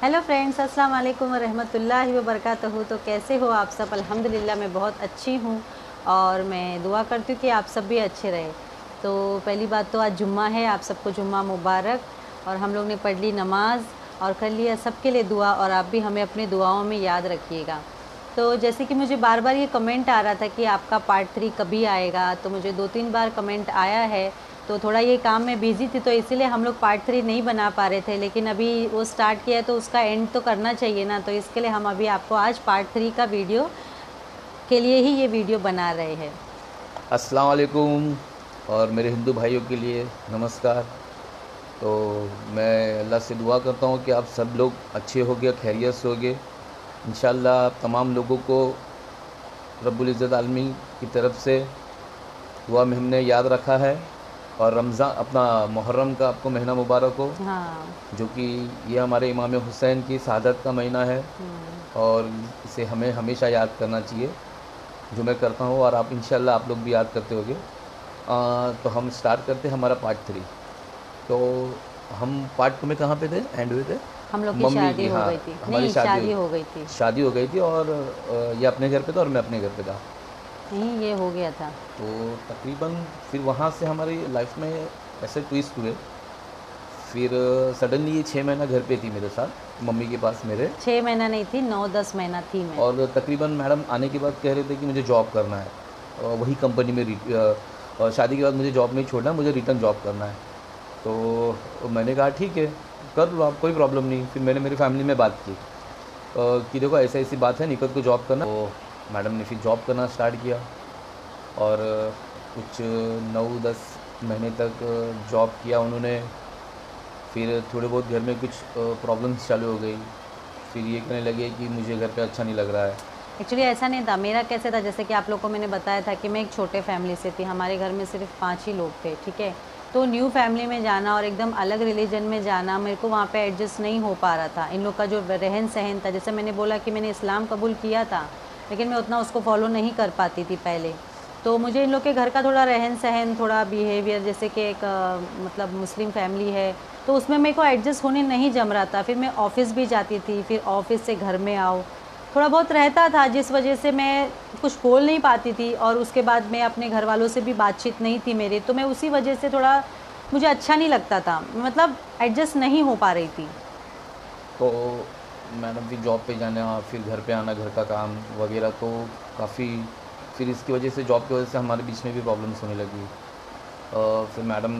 Hello friends, अस्सलाम वालेकुम रहमतुल्लाहि व बरकातहू। तो कैसे हो आप सब? अल्हम्दुलिल्लाह मैं बहुत अच्छी हूँ और मैं दुआ करती हूँ कि आप सब भी अच्छे रहें। तो पहली बात तो आज जुम्मा है, आप सबको जुम्मा मुबारक। और हम लोग ने पढ़ ली नमाज और कर लिया सबके लिए दुआ, और आप भी हमें अपनी दुआओं में याद रखिएगा। तो जैसे कि मुझे बार बार ये कमेंट आ रहा था कि आपका पार्ट 3 कभी आएगा, तो मुझे 2-3 बार कमेंट आया है। तो थोड़ा ये काम में बिज़ी थी, तो इसीलिए हम लोग पार्ट 3 नहीं बना पा रहे थे, लेकिन अभी वो स्टार्ट किया है तो उसका एंड तो करना चाहिए ना। तो इसके लिए हम अभी आपको आज पार्ट 3 का वीडियो के लिए ही ये वीडियो बना रहे हैं। अस्सलाम वालेकुम और मेरे हिंदू भाइयों के लिए नमस्कार। तो मैं अल्लाह से दुआ करता हूँ कि आप सब लोग अच्छे होगे, खैरियत से होगे। इंशाअल्लाह आप तमाम लोगों को रब्बुल इज़्ज़त आलमीन की तरफ से दुआ में हमने याद रखा है। और रमज़ान अपना मुहर्रम का आपको महीना मुबारक हो, हाँ। जो कि ये हमारे इमाम हुसैन की शहादत का महीना है और इसे हमें हमेशा याद करना चाहिए, जो मैं करता हूँ और आप इंशाअल्लाह आप लोग भी याद करते होगे। तो हम स्टार्ट करते हैं हमारा पार्ट 3। तो हम पार्ट 2 में कहाँ पे थे, एंड हुए थे हम लोग की मम्मी शादी की। हो हाँ, गई थी, हमारी नहीं शादी हो गई थी। शादी हो गई थी और ये अपने घर पे था और मैं अपने घर पे था। नहीं, ये हो गया था। तो तकरीबन फिर वहाँ से हमारी लाइफ में ऐसे ट्विस्ट हुए। फिर सडनली ये 6 महीना घर पे थी मेरे साथ, मम्मी के पास मेरे। 6 महीना नहीं थी, 9-10 महीना थी मैं। और तकरीबन मैडम आने के बाद कह रहे थे कि मुझे जॉब करना है और वही कंपनी में और शादी के बाद मुझे जॉब नहीं छोड़ना, मुझे रिटर्न जॉब करना है। तो मैंने कहा ठीक है, कर लो आप, कोई प्रॉब्लम नहीं। फिर मैंने मेरी फैमिली में बात की कि देखो ऐसा ऐसी बात है, निकत को जॉब करना। तो मैडम ने फिर जॉब करना स्टार्ट किया और कुछ 9-10 महीने तक जॉब किया उन्होंने। फिर थोड़े बहुत घर में कुछ प्रॉब्लम्स चालू हो गई। फिर ये कहने लगे कि मुझे घर पे अच्छा नहीं लग रहा है। एक्चुअली ऐसा नहीं था, मेरा कैसे था, जैसे कि आप लोग को मैंने बताया था कि मैं एक छोटे फैमिली से थी, हमारे घर में सिर्फ 5 ही लोग थे, ठीक है। तो न्यू फैमिली में जाना और एकदम अलग रिलीजन में जाना, मेरे को वहाँ पे एडजस्ट नहीं हो पा रहा था। इन लोग का जो रहन सहन था, जैसे मैंने बोला कि मैंने इस्लाम कबूल किया था, लेकिन मैं उतना उसको फॉलो नहीं कर पाती थी पहले। तो मुझे इन लोग के घर का थोड़ा रहन सहन, थोड़ा बिहेवियर, जैसे कि एक मतलब मुस्लिम फैमिली है, तो उसमें मेरे को एडजस्ट होने नहीं जम रहा था। फिर मैं ऑफ़िस भी जाती थी, फिर ऑफ़िस से घर में आओ, थोड़ा बहुत रहता था, जिस वजह से मैं कुछ बोल नहीं पाती थी। और उसके बाद मैं अपने घर वालों से भी बातचीत नहीं थी मेरी, तो मैं उसी वजह से थोड़ा मुझे अच्छा नहीं लगता था, मतलब एडजस्ट नहीं हो पा रही थी। तो मैडम फिर जॉब पे जाना, फिर घर पे आना, घर का काम वगैरह, तो काफ़ी फिर इसकी वजह से, जॉब की वजह से हमारे बीच में भी प्रॉब्लम्स होने लगी। फिर मैडम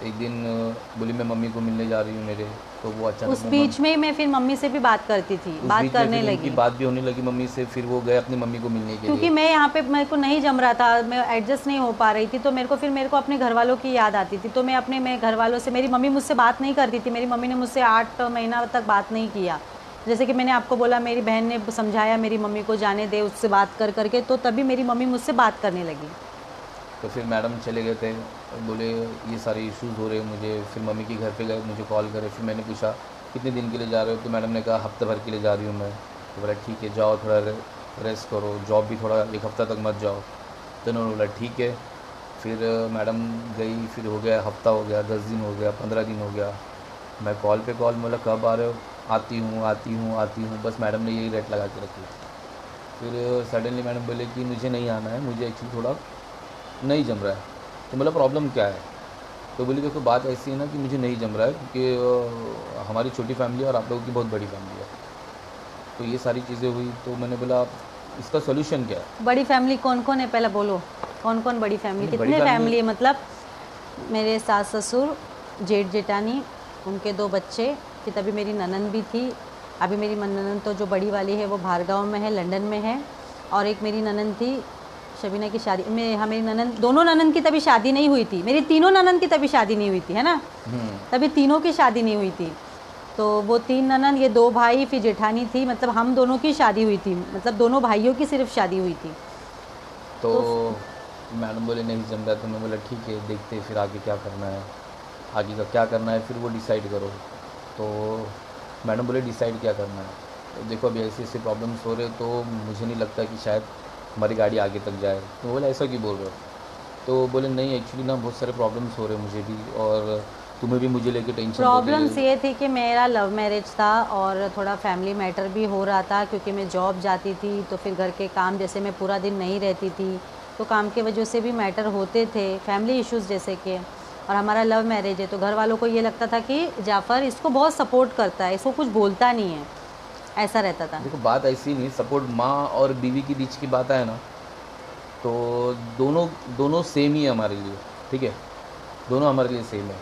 एक दिन बोली मैं मम्मी को मिलने जा रही हूँ मेरे। तो वो अचानक उस वो बीच में मैं फिर मम्मी से भी बात करती थी, उस बात बीच में करने फिर उनकी लगी। बात भी होने लगी मम्मी से। फिर वो गए अपनी मम्मी को मिलने के क्योंकि लिए। मैं यहाँ पे, मेरे को नहीं जम रहा था, मैं एडजस्ट नहीं हो पा रही थी, तो मेरे को अपने घर वालों की याद आती थी। तो मैं घर वालों से, मेरी मम्मी मुझसे बात नहीं करती थी, मेरी मम्मी ने मुझसे 8 महीना तक बात नहीं किया। जैसे कि मैंने आपको बोला, मेरी बहन ने समझाया मेरी मम्मी को, जाने दे, उससे बात कर करके, तो तभी मेरी मम्मी मुझसे बात करने लगी। तो फिर मैडम चले गए थे और बोले ये सारे इश्यूज़ हो रहे हैं मुझे। फिर मम्मी के घर पे गए, मुझे कॉल करे। फिर मैंने पूछा कितने दिन के लिए जा रहे हो, तो मैडम ने कहा हफ्ते भर के लिए जा रही हूँ मैं। तो बोला ठीक है, जाओ, थोड़ा रेस्ट करो, जॉब भी थोड़ा 1 हफ्ता तक मत जाओ। तो उन्होंने बोला ठीक है। फिर मैडम गई, फिर हो गया हफ्ता, हो गया 10 दिन, हो गया 15 दिन, हो गया। मैं कॉल पे कॉल, बोला कब आ रहे हो, आती हूँ आती हूँ आती हूँ, बस मैडम ने यही रेट लगा के रखी। फिर सडनली मैडम बोले कि मुझे नहीं आना है, मुझे एक्चुअली थोड़ा नहीं जम रहा है। तो मतलब प्रॉब्लम क्या है? तो बोली देखो बात ऐसी है ना कि मुझे नहीं जम रहा है, क्योंकि हमारी छोटी फैमिली है और आप लोगों की बहुत बड़ी फैमिली है। तो ये सारी चीज़ें हुई। तो मैंने बोला इसका सोल्यूशन क्या है? बड़ी फैमिली कौन कौन है, पहले बोलो। कौन कौन बड़ी फैमिली, नहीं, बड़ी कितने फैमिली। फैमिली है मतलब? मेरे सास ससुर, जेठ जेठानी, उनके 2 बच्चे, फिर तभी मेरी ननंद भी थी। अभी मेरी ननंद तो जो बड़ी वाली है वो भार्गांव में है, लंदन में है। और एक मेरी ननंद थी, शबीना की शादी में, हाँ मेरी ननंद, दोनों ननंद की तभी शादी नहीं हुई थी, मेरी तीनों ननंद की तभी शादी नहीं हुई थी, है ना। तभी तीनों की शादी नहीं हुई थी। तो वो 3 ननंद, ये 2 भाई, फिर जेठानी थी, मतलब हम दोनों की शादी हुई थी, मतलब दोनों भाइयों की सिर्फ शादी हुई थी। तो तो मैडम बोले नहीं जम रहा। तो मैं बोला ठीक है, देखते हैं फिर आगे क्या करना है, आगे का क्या करना है, फिर वो डिसाइड करो। तो मैडम बोले डिसाइड क्या करना है? तो देखो अभी ऐसे ऐसे प्रॉब्लम्स हो रहे, तो मुझे नहीं लगता कि शायद हमारी गाड़ी आगे तक जाए। तो बोले ऐसा क्यों बोल रहे हो? तो बोले नहीं एक्चुअली ना बहुत सारे प्रॉब्लम्स हो रहे हैं मुझे भी, और तुम्हें भी मुझे लेके टेंशन प्रॉब्लम्स ये थी कि मेरा लव मैरिज था और थोड़ा फैमिली मैटर भी हो रहा था, क्योंकि मैं जॉब जाती थी तो फिर घर के काम, जैसे मैं पूरा दिन नहीं रहती थी तो काम के वजह से भी मैटर होते थे, फैमिली इश्यूज़ जैसे कि। और हमारा लव मैरिज है तो घर वालों को ये लगता था कि जाफ़र इसको बहुत सपोर्ट करता है, इसको कुछ बोलता नहीं है, ऐसा रहता था। देखो बात ऐसी नहीं, सपोर्ट माँ और बीवी के बीच की बात है ना, तो दोनों दोनों सेम ही है हमारे लिए, ठीक है, दोनों हमारे लिए सेम है।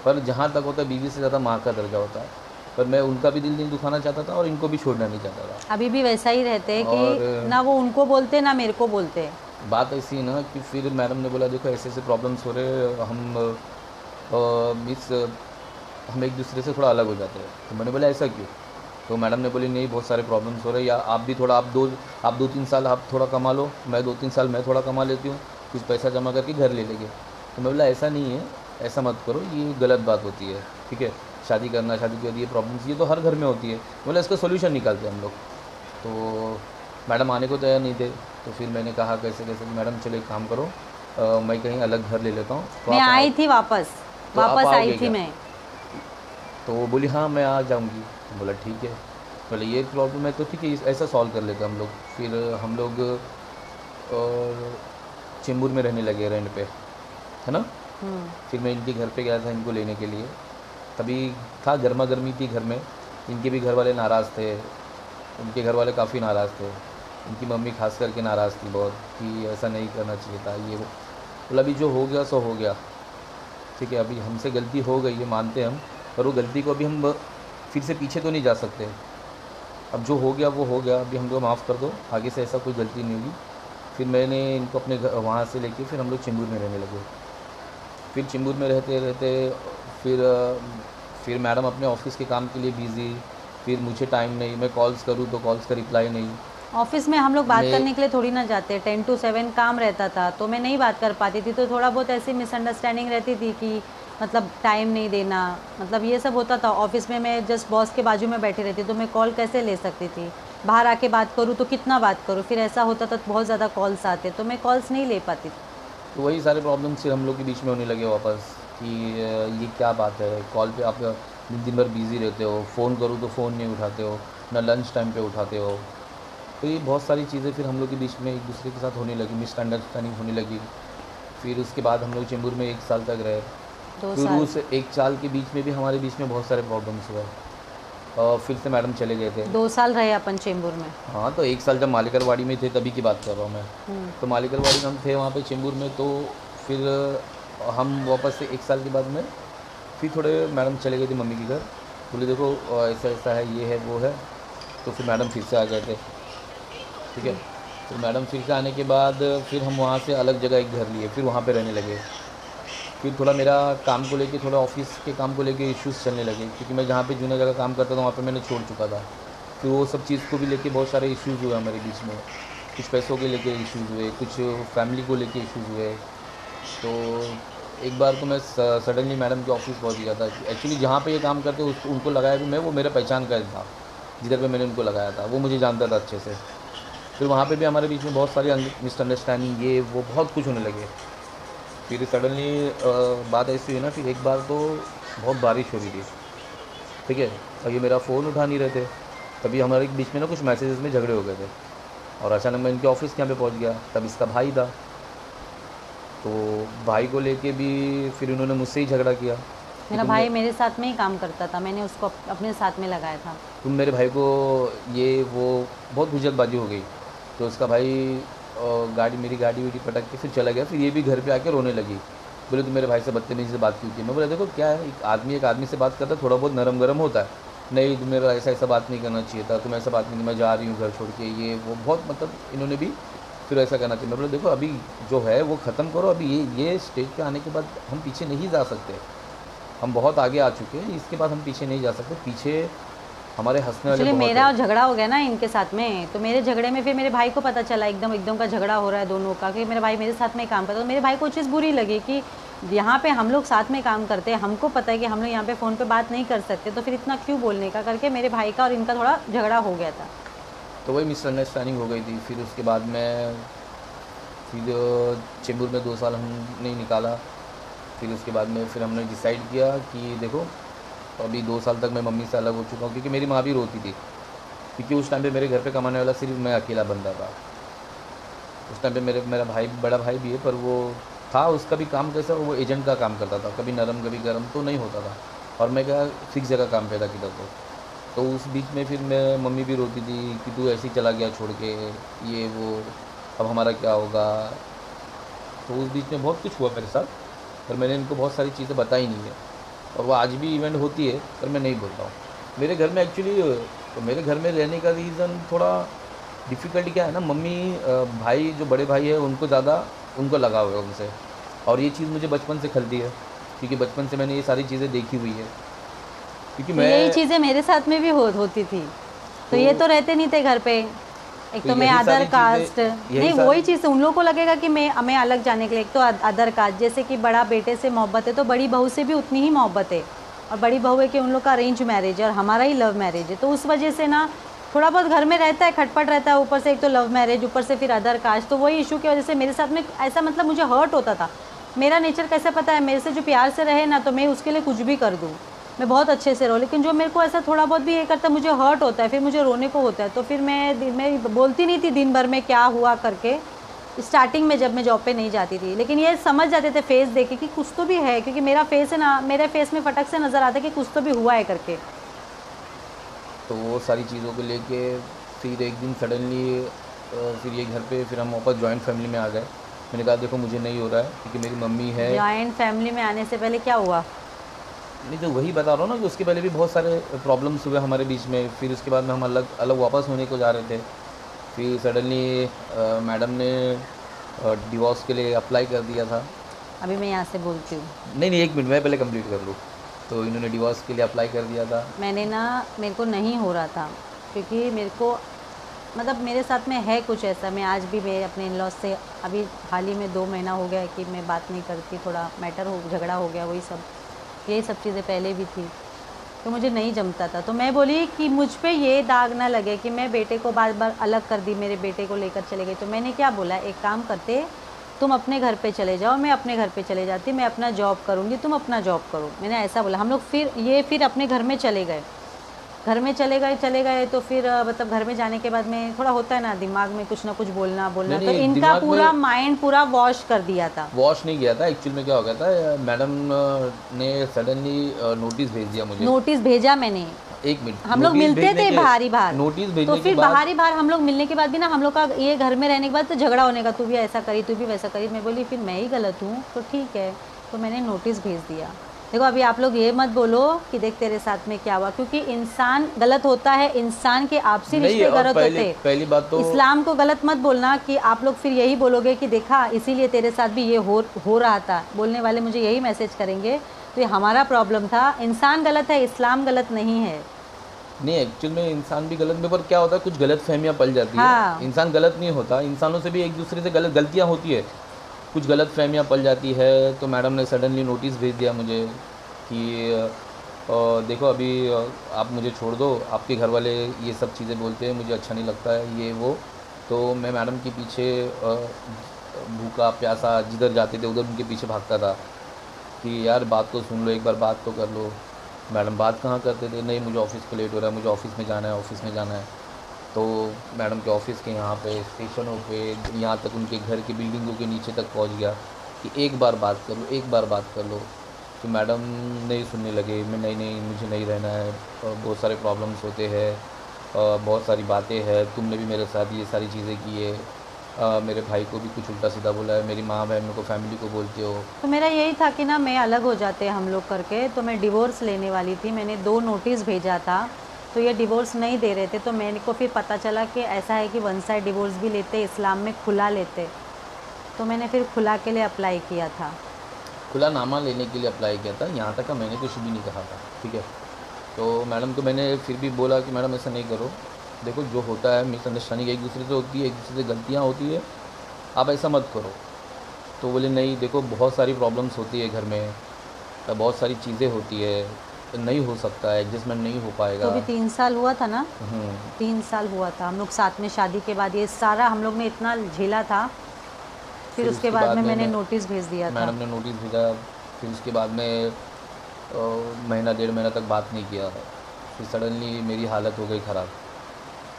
पर जहाँ तक होता है बीवी से ज़्यादा माँ का दर्जा होता है, पर मैं उनका भी दिल नहीं दुखाना चाहता था और इनको भी छोड़ना नहीं चाहता था। अभी भी वैसा ही रहते हैं और कि ना वो उनको बोलते ना मेरे को बोलते। बात ऐसी है ना कि फिर मैडम ने बोला देखो ऐसे ऐसे प्रॉब्लम्स हो रहे, मिस हम एक दूसरे से थोड़ा अलग हो जाते हैं। तो मैंने बोला ऐसा क्यों? तो मैडम ने बोली नहीं बहुत सारे प्रॉब्लम्स हो रहे हैं, या आप भी थोड़ा, आप 2-3 साल आप थोड़ा कमा लो, मैं 2-3 साल मैं थोड़ा कमा लेती हूँ, कुछ पैसा जमा करके घर ले लेंगे। तो मैं बोला ऐसा नहीं है, ऐसा मत करो, ये गलत बात होती है, ठीक है, शादी करना, शादी के बाद ये प्रॉब्लम्स ये तो हर घर में होती है। बोला इसका सोल्यूशन निकालते हैं हम लोग। तो मैडम आने को तैयार नहीं थे, तो फिर मैंने कहा कैसे कैसे, मैडम चलो एक काम करो, मैं कहीं अलग घर ले लेता हूँ, तो मैं आप आई थी वापस, तो आप वापस आई आओगे थी क्या? मैं। तो वो बोली हाँ मैं आ जाऊँगी। बोला ठीक है। बोले ये प्रॉब्लम है तो ठीक है, ऐसा सॉल्व कर लेते हम लोग। फिर हम लोग चेंबूर में रहने लगे रेंट पे, है ना। फिर मैं इनके घर पे गया था इनको लेने के लिए, तभी था गर्मा गर्मी थी घर में, इनके भी घर वाले नाराज़ थे, उनके घर वाले काफ़ी नाराज़ थे, इनकी मम्मी खास करके नाराज़ थी बहुत कि ऐसा नहीं करना चाहिए था ये वो। बोला अभी जो हो गया सो हो गया, ठीक है, अभी हमसे गलती हो गई है मानते हैं हम, पर वो गलती को अभी हम फिर से पीछे तो नहीं जा सकते। अब जो हो गया वो हो गया, अभी हम लोग माफ़ कर दो, आगे से ऐसा कोई गलती नहीं होगी। फिर मैंने इनको अपने घर वहाँ से लेके फिर हम लोग चेंबूर में रहने लगे। फिर चेंबूर में रहते रहते फिर फिर मैडम अपने ऑफिस के काम के लिए बिज़ी, फिर मुझे टाइम नहीं, मैं कॉल्स करूँ तो कॉल्स का रिप्लाई नहीं। ऑफिस में हम लोग बात मैं करने के लिए थोड़ी ना जाते, 10 to 7 काम रहता था तो मैं नहीं बात कर पाती थी, तो थोड़ा बहुत ऐसी मिसअंडरस्टैंडिंग रहती थी कि मतलब टाइम नहीं देना, मतलब ये सब होता था। ऑफिस में मैं जस्ट बॉस के बाजू में बैठी रहती तो मैं कॉल कैसे ले सकती थी, बाहर आके बात करूँ तो कितना बात करूँ, फिर ऐसा होता था बहुत ज़्यादा कॉल्स आते तो मैं कॉल्स नहीं ले पाती थी। तो वही सारे प्रॉब्लम्स फिर हम लोग के बीच में होने लगे वापस कि ये क्या बात है, कॉल पे आप दिन दिन भर बिज़ी रहते हो, फ़ोन करूँ तो फ़ोन नहीं उठाते हो, ना लंच टाइम पे उठाते हो। तो ये बहुत सारी चीज़ें फिर हम लोग के बीच में एक दूसरे के साथ होने लगी, मिसअंडरस्टैंडिंग होने लगी। फिर उसके बाद हम लोग चेंबूर में 1 साल तक रहे। 2 फिर साल उस 1 साल के बीच में भी हमारे बीच में बहुत सारे प्रॉब्लम्स हुए, और फिर से मैडम चले गए थे। 2 साल रहे अपन चेंबूर में। हाँ तो 1 साल जब मालिकरवाड़ी में थे तभी की बात कर रहा हूँ मैं। तो मालिकरवाड़ी में हम थे वहाँ पे चेंबूर में, तो फिर हम वापस से 1 साल के बाद में फिर थोड़े मैडम चले गए थे मम्मी के घर, बोले देखो ऐसा ऐसा है, ये है वो है। तो फिर मैडम फिर से आ गए थे, ठीक है। फिर मैडम फिर से आने के बाद फिर हम वहाँ से अलग जगह एक घर लिए, फिर वहाँ पे रहने लगे। फिर थोड़ा मेरा काम को लेके, थोड़ा ऑफिस के काम को लेके इश्यूज़ चलने लगे, क्योंकि मैं जहाँ पे जूना जगह काम करता था वहाँ पे मैंने छोड़ चुका था। फिर वो सब चीज़ को भी लेके बहुत सारे इश्यूज़ हुए हमारे बीच में, कुछ पैसों के लेके इश्यूज़ हुए, कुछ फैमिली को लेके इश्यूज़ हुए। तो एक बार तो मैं सडनली मैडम के ऑफिस पहुँच गया था। एक्चुअली जहाँ पे ये काम करते उनको लगाया भी मैं, वो मेरा पहचान का था, जिधर पे मैंने उनको लगाया था वो मुझे जानता था अच्छे से। फिर वहाँ पे भी हमारे बीच में बहुत सारी मिसअंडरस्टैंडिंग ये वो बहुत कुछ होने लगे। फिर सडनली बात ऐसी हुई ना, फिर एक बार तो बहुत बारिश हो रही थी, ठीक है, और ये मेरा फ़ोन उठा नहीं रहे थे, तभी हमारे बीच में ना कुछ मैसेजेस में झगड़े हो गए थे, और अचानक मैं इनके ऑफिस के यहाँ पे पहुँच गया। तब इसका भाई था, तो भाई को लेके भी फिर इन्होंने मुझसे ही झगड़ा किया। मेरा भाई मेरे साथ में ही काम करता था, मैंने उसको अपने साथ में लगाया था। तुम मेरे भाई को ये वो बहुत हुज्जतबाजी हो गई, तो उसका भाई मेरी गाड़ी वाड़ी पटक के फिर चला गया। फिर ये भी घर पे आके रोने लगी, बोले तुम मेरे भाई से बदतमीजी से बात क्यों की। मैं बोला देखो क्या है, एक आदमी से बात करता है थोड़ा बहुत नरम गरम होता है, नहीं तुम मेरा ऐसा बात नहीं करना चाहिए था, तुम ऐसा बात नहीं, मैं जा रही हूँ घर छोड़ के, ये वो बहुत मतलब इन्होंने भी फिर ऐसा करना चाहिए। मैं बोला देखो अभी जो है वो ख़त्म करो, अभी ये स्टेज पे आने के बाद हम पीछे नहीं जा सकते, हम बहुत आगे आ चुके हैं, इसके बाद हम पीछे नहीं जा सकते, पीछे हमारे हंसने वाले एक्चुअली बहुत मेरा हैं। झगड़ा हो गया ना इनके साथ में, तो मेरे झगड़े में फिर मेरे भाई को पता चला एकदम का झगड़ा हो रहा है दोनों का, कि मेरा भाई मेरे साथ में काम करता, तो मेरे भाई को चीज़ बुरी लगी कि यहाँ पे हम लोग साथ में काम करते हैं, हमको पता है कि हम लोग यहाँ पे फ़ोन पे बात नहीं कर सकते, तो फिर इतना क्यों बोलने का करके मेरे भाई का और इनका थोड़ा झगड़ा हो गया था। तो वही मिसअंडरस्टैंडिंग हो गई थी। फिर उसके बाद में फिर चेंबूर में 2 साल हमने निकाला। फिर उसके बाद में फिर हमने डिसाइड किया कि देखो अभी 2 साल तक मैं मम्मी से अलग हो चुका हूँ, क्योंकि मेरी माँ भी रोती थी, क्योंकि उस टाइम पे मेरे घर पे कमाने वाला सिर्फ मैं अकेला बंदा था। उस टाइम पे मेरा भाई, बड़ा भाई भी है, पर वो था, उसका भी काम कैसा, वो एजेंट का काम करता था, कभी नरम कभी गरम तो नहीं होता था, और मैं क्या फिक्स जगह काम पे था किधर तो उस बीच में फिर मैं मम्मी भी रोती थी कि तू ऐसे ही चला गया छोड़ के, ये वो, अब हमारा क्या होगा। तो उस बीच में बहुत कुछ हुआ मेरे साथ, पर मैंने इनको बहुत सारी चीज़ें बताई नहीं है, और वो आज भी इवेंट होती है पर मैं नहीं बोलता हूँ। मेरे घर में एक्चुअली, तो मेरे घर में रहने का रीज़न थोड़ा डिफ़िकल्टी क्या है ना, मम्मी भाई जो बड़े भाई है उनको ज़्यादा उनको लगाव है उनसे, और ये चीज़ मुझे बचपन से खलती है, क्योंकि बचपन से मैंने ये सारी चीज़ें देखी हुई है, क्योंकि तो यही मैं चीज़ें मेरे साथ में भी होती थी। तो ये तो रहते नहीं थे घर पे। एक तो तो मैं यही अदर सारी कास्ट, चीज़ें, यही नहीं सारी वही चीज़ उन लोगों को लगेगा कि मैं अलग जाने के लिए। एक तो अदर कास्ट, जैसे कि बड़ा बेटे से मोहब्बत है तो बड़ी बहू से भी उतनी ही मोहब्बत है, और बड़ी बहू है कि उन लोग का अरेंज मैरिज है और हमारा ही लव मैरिज है, तो उस वजह से ना थोड़ा बहुत घर में रहता है, खटपट रहता है, ऊपर से एक तो लव मैरिज, ऊपर से फिर अदर कास्ट, तो वही इशू की वजह से मेरे साथ में ऐसा, मतलब मुझे हर्ट होता था। मेरा नेचर कैसे पता है, मेरे से जो प्यार से रहे ना तो मैं उसके लिए कुछ भी कर दूँ, मैं बहुत अच्छे से रहूँ, लेकिन जो मेरे को ऐसा थोड़ा बहुत भी ये करता है मुझे हर्ट होता है, फिर मुझे रोने को होता है, तो फिर मैं बोलती नहीं थी दिन भर में क्या हुआ करके, स्टार्टिंग में जब मैं जॉब पे नहीं जाती थी। लेकिन ये समझ जाते थे फेस देखे कि कुछ तो भी है, क्योंकि मेरा फेस है ना, मेरे फेस में फटक से नज़र आता है कि कुछ तो भी हुआ है करके। तो वो सारी चीज़ों को लेके फिर एक दिन सडनली फिर ये घर पे फिर हम वापस जॉइंट फैमिली में आ गए। मैंने कहा देखो मुझे नहीं हो रहा है, क्योंकि मेरी मम्मी है। जॉइंट फैमिली में आने से पहले क्या हुआ? नहीं तो वही बता रहा हूँ ना कि उसके पहले भी बहुत सारे प्रॉब्लम्स हुए हमारे बीच में, फिर उसके बाद में हम अलग अलग वापस होने को जा रहे थे। फिर सडनली मैडम ने डिवोर्स के लिए अप्लाई कर दिया था। अभी मैं यहाँ से बोलती हूँ। नहीं नहीं, एक मिनट मैं पहले कंप्लीट कर लूँ। तो इन्होंने डिवोर्स के लिए अप्लाई कर दिया था। मैंने ना, मेरे को नहीं हो रहा था, क्योंकि मेरे को मतलब मेरे साथ में है कुछ ऐसा। मैं आज भी मैं अपने इन लॉज से अभी हाल ही में 2 महीना हो गया है कि मैं बात नहीं करती, थोड़ा मैटर हो, झगड़ा हो गया, वही सब, यही सब चीज़ें पहले भी थी, तो मुझे नहीं जमता था। तो मैं बोली कि मुझ पे ये दाग ना लगे कि मैं बेटे को बार बार अलग कर दी, मेरे बेटे को लेकर चले गए। तो मैंने क्या बोला, एक काम करते, तुम अपने घर पे चले जाओ, मैं अपने घर पे चले जाती, मैं अपना जॉब करूँगी, तुम अपना जॉब करो, मैंने ऐसा बोला। हम लोग फिर अपने घर में चले गए। घर में चले गए तो फिर मतलब घर में जाने के बाद में थोड़ा होता है ना दिमाग में कुछ ना कुछ बोलना, नहीं तो नहीं, इनका दिमाग पूरा में माइंड पूरा वॉश कर दिया था। वॉश नहीं किया था। एक्चुअल में क्या हो गया था, मैडम ने सडनली नोटिस भेज दिया मुझे। नोटिस भेजा मैंने, एक मिनट, हम लोग नोटिस मिलते भेजने थे के बाहरी बाहर, नोटिस तो भेजने के फिर बाद बाहरी बाहर हम लोग मिलने के बाद भी ना हम लोग का ये घर में रहने के बाद तो झगड़ा होने का, तू भी ऐसा करी, तू भी वैसा करी। मैं बोली फिर मैं ही गलत हूँ, तो ठीक है, तो मैंने नोटिस भेज दिया। देखो अभी आप लोग ये मत बोलो कि देख तेरे साथ में क्या हुआ, क्योंकि इंसान गलत होता है, इंसान के आपसी नहीं। रिश्ते और गलत होते हैं। पहली बात तो इस्लाम को गलत मत बोलना कि आप लोग फिर यही बोलोगे कि देखा इसीलिए तेरे साथ भी ये हो रहा था। बोलने वाले मुझे यही मैसेज करेंगे, तो ये हमारा प्रॉब्लम था। इंसान गलत है, इस्लाम गलत नहीं है। नहीं, एक्चुअल में इंसान भी गलत में, पर क्या होता है कुछ गलत फहमियाँ पल जाती हाँ। है। इंसान गलत नहीं होता, इंसानों से भी एक दूसरे से गलतियाँ होती है, कुछ गलत फहमियाँ पल जाती है। तो मैडम ने सडनली नोटिस भेज दिया मुझे कि देखो अभी आप मुझे छोड़ दो, आपके घर वाले ये सब चीज़ें बोलते हैं, मुझे अच्छा नहीं लगता है ये वो। तो मैं मैडम के पीछे भूखा प्यासा जिधर जाते थे उधर उनके पीछे भागता था कि यार बात तो सुन लो, एक बार बात तो कर लो। मैडम बात कहाँ करते थे, नहीं मुझे ऑफिस को लेट हो रहा है, मुझे ऑफिस में जाना है, ऑफिस में जाना है। तो मैडम के ऑफिस के यहाँ पे स्टेशनों पे, यहाँ तक उनके घर की बिल्डिंगों के नीचे तक पहुँच गया कि एक बार बात कर लो, एक बार बात कर लो। तो मैडम नहीं सुनने लगे। मैं नहीं नहीं मुझे नहीं रहना है, बहुत सारे प्रॉब्लम्स होते हैं, बहुत सारी बातें हैं, तुमने भी मेरे साथ ये सारी चीज़ें की है, मेरे भाई को भी कुछ उल्टा सीधा बोला है, मेरी माँ बहन को, फैमिली को बोलते हो। तो मेरा यही था कि ना मैं अलग हो जाते हम लोग करके, तो मैं डिवोर्स लेने वाली थी। मैंने 2 नोटिस भेजा था, तो ये डिवोर्स नहीं दे रहे थे। तो मैंने को फिर पता चला कि ऐसा है कि 1 साइड डिवोर्स भी लेते, इस्लाम में खुला लेते। तो मैंने फिर खुला के लिए अप्लाई किया था। खुला नामा लेने के लिए अप्लाई किया था, यहाँ तक का मैंने कुछ भी नहीं कहा था, ठीक है। तो मैडम को मैंने फिर भी बोला कि मैडम ऐसा नहीं करो, देखो जो होता है मिसअंडरस्टैंडिंग एक दूसरे से होती है, एक दूसरे से गलतियाँ होती है, आप ऐसा मत करो। तो बोले नहीं देखो बहुत सारी प्रॉब्लम्स होती है घर में, बहुत सारी चीज़ें होती है, नहीं हो सकता है, एडजस्टमेंट नहीं हो तो पाएगा। अभी 3 साल हुआ था ना, हम्म। 3 साल हुआ था हम लोग साथ में। शादी के बाद ये सारा हम लोग ने इतना झेला था, फिर उसके बाद में मैंने नोटिस भेज दिया था। मैडम ने नोटिस भेजा, फिर उसके बाद में महीना 1.5 महीना तक बात नहीं किया। फिर सडनली मेरी हालत हो गई ख़राब।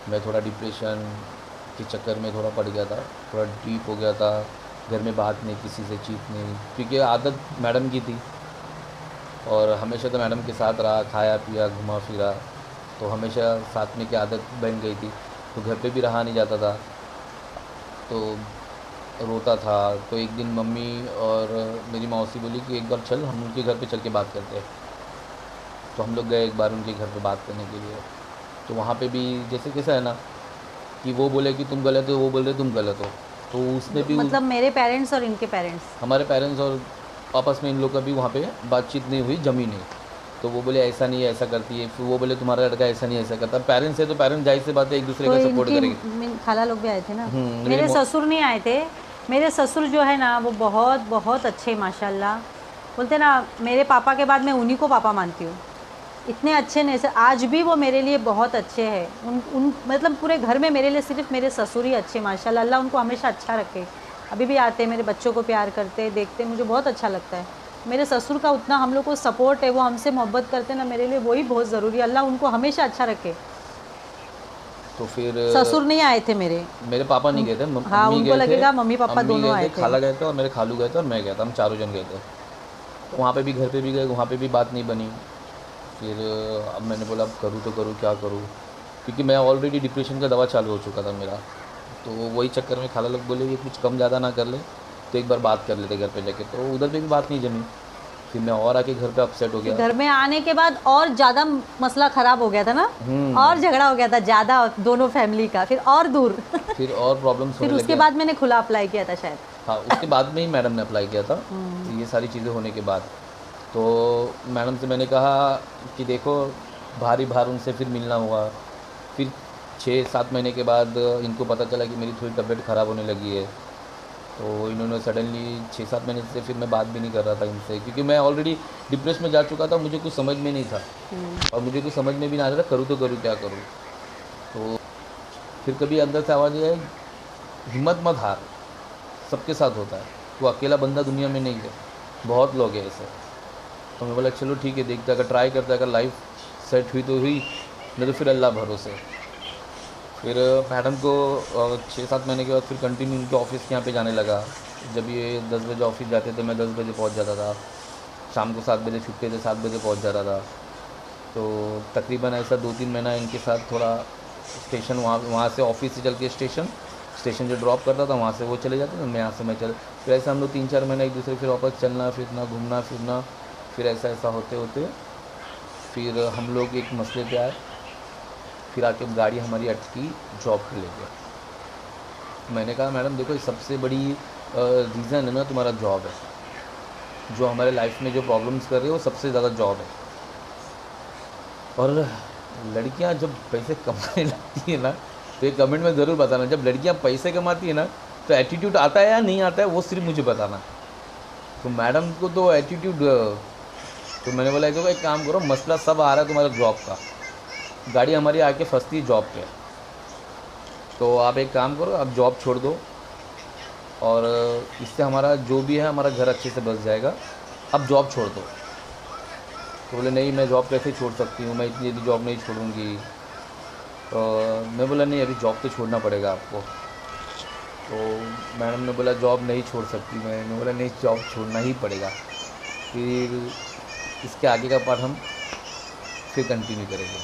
मैं थोड़ा डिप्रेशन के चक्कर में थोड़ा पड़ गया था, थोड़ा डीप हो गया था। घर में बात नहीं, किसी से चीत नहीं, क्योंकि आदत मैडम की थी और हमेशा तो मैडम के साथ रहा, खाया पिया घुमा फिरा, तो हमेशा साथ में की आदत बन गई थी। तो घर पे भी रहा नहीं जाता था, तो रोता था। तो एक दिन मम्मी और मेरी मौसी बोली कि एक बार चल हम उनके घर पे चल के बात करते हैं। तो हम लोग गए एक बार उनके घर पे बात करने के लिए। तो वहाँ पे भी जैसे कैसा है ना कि वो बोले कि तुम गलत हो, वो बोल रहे तुम गलत हो, तो उसने भी मतलब मेरे पेरेंट्स और इनके पेरेंट्स? हमारे पेरेंट्स और आपस में इन लोग का भी वहाँ पे बातचीत नहीं हुई, जमी नहीं। तो वो बोले ऐसा नहीं है, ऐसा करती है। फिर वो बोले तुम्हारा लड़का ऐसा नहीं ऐसा करता। पेरेंट्स है तो पेरेंट्स जाहिर सी बात है एक दूसरे तो का सपोर्ट करेंगे। खाला लोग भी आए थे ना। मेरी मेरे ससुर नहीं आए थे। मेरे ससुर जो है ना वो बहुत बहुत अच्छे माशाल्लाह। बोलते ना मेरे पापा के बाद मैं उन्हीं को पापा मानती हूँ। इतने अच्छे नहीं से आज भी वो मेरे लिए बहुत अच्छे हैं। उन मतलब पूरे घर में मेरे लिए सिर्फ मेरे ससुर ही अच्छे माशाल्लाह। अल्लाह उनको हमेशा अच्छा रखे। अभी भी आते मेरे बच्चों को प्यार करते देखते, मुझे बहुत अच्छा लगता है। मेरे ससुर का उतना हम लोग को सपोर्ट है, वो हमसे मोहब्बत करते ना, मेरे लिए वही बहुत ज़रूरी है। अल्लाह उनको हमेशा अच्छा रखे। तो फिर ससुर नहीं आए थे मेरे पापा नहीं गए थे, हाँ मम्मी उनको गए थे, लगेगा मम्मी पापा अम्मी दोनों गए आए थे, थे। खाला गए थे और मेरे खालू गए थे और मैं गया था। हम चारों जन गए थे। तो वहाँ पे भी घर पे भी गए, वहाँ पे भी बात नहीं बनी। फिर अब मैंने बोला अब करूँ तो करूँ, क्या करूँ, क्योंकि मैं ऑलरेडी डिप्रेशन का दवा चालू हो चुका था मेरा। तो वही चक्कर में खाला लोग बोले ये कुछ कम ज़्यादा ना कर ले, तो एक बार बात कर लेते घर पे जाके। तो उधर पे भी बात नहीं जमी। फिर मैं और आके घर पे अपसेट हो गया। घर में आने के बाद और ज़्यादा मसला ख़राब हो गया था ना, और झगड़ा हो गया था ज़्यादा दोनों फैमिली का, फिर और दूर फिर और प्रॉब्लम्स फिर होने उसके लगे। बाद मैंने खुला अप्लाई किया था शायद। हाँ, उसके बाद में ही मैडम ने अप्लाई किया था। ये सारी चीज़ें होने के बाद तो मैडम से मैंने कहा कि देखो भारी भार उनसे फिर मिलना हुआ। फिर 6-7 महीने के बाद इनको पता चला कि मेरी थोड़ी तबीयत ख़राब होने लगी है। तो इन्होंने सडनली 6-7 महीने से फिर मैं बात भी नहीं कर रहा था इनसे, क्योंकि मैं ऑलरेडी डिप्रेशन में जा चुका था। मुझे कुछ समझ में नहीं था और मुझे कुछ समझ में भी नहीं आ रहा था करूँ तो करूँ क्या करूँ। तो फिर कभी अंदर से आवाज़ आई हिम्मत मत हार, सबके साथ होता है, तो अकेला बंदा दुनिया में नहीं है, बहुत लोग हैं ऐसे। तो मैं बोला चलो ठीक है देखते, अगर ट्राई करते, अगर लाइफ सेट हुई तो हुई, नहीं तो फिर अल्लाह भरोसे। फिर मैडम को 6-7 महीने के बाद फिर कंटिन्यू उनके ऑफिस के यहाँ पे जाने लगा। जब ये 10 बजे ऑफिस जाते थे मैं 10 बजे पहुँच जाता था। शाम को 7 बजे छुट्टी थे, 7 बजे पहुँच जाता था। तो तकरीबन ऐसा 2-3 महीना इनके साथ थोड़ा स्टेशन वहाँ से ऑफिस से चल के स्टेशन जो ड्रॉप करता था वहाँ से वो चले जाते थे, मैं यहाँ से मैं चल। फिर ऐसे हम लोग 3-4 महीना एक दूसरे फिर वापस चलना फिरना घूमना फिरना। फिर ऐसा होते होते फिर हम लोग एक मसले पे आए। फिर आके गाड़ी हमारी अटकी जॉब पे लेके। मैंने कहा मैडम देखो सबसे बड़ी रीज़न है ना तुम्हारा जॉब है, जो हमारे लाइफ में जो प्रॉब्लम्स कर रही है वो सबसे ज़्यादा जॉब है। और लड़कियां जब पैसे कमाने लगती है ना, तो ये कमेंट में ज़रूर बताना, जब लड़कियां पैसे कमाती है ना तो एटीट्यूड आता है या नहीं आता है वो सिर्फ मुझे बताना। तो मैडम को तो एटीट्यूड, तो मैंने बोला देखो एक काम करो, मसला सब आ रहा है तुम्हारा जॉब का, गाड़ी हमारी आके फंसती है जॉब पे, तो आप एक काम करो आप जॉब छोड़ दो और इससे हमारा जो भी है हमारा घर अच्छे से बस जाएगा, अब जॉब छोड़ दो। तो बोले नहीं मैं जॉब कैसे छोड़ सकती हूँ, मैं इतनी जल्दी जॉब नहीं छोड़ूंगी। तो मैं बोला नहीं अभी जॉब तो छोड़ना पड़ेगा आपको। तो मैडम ने बोला जॉब नहीं छोड़ सकती। मैंने बोला नहीं जॉब छोड़ना ही पड़ेगा। फिर इसके आगे का पार्ट हम फिर कंटिन्यू करेंगे।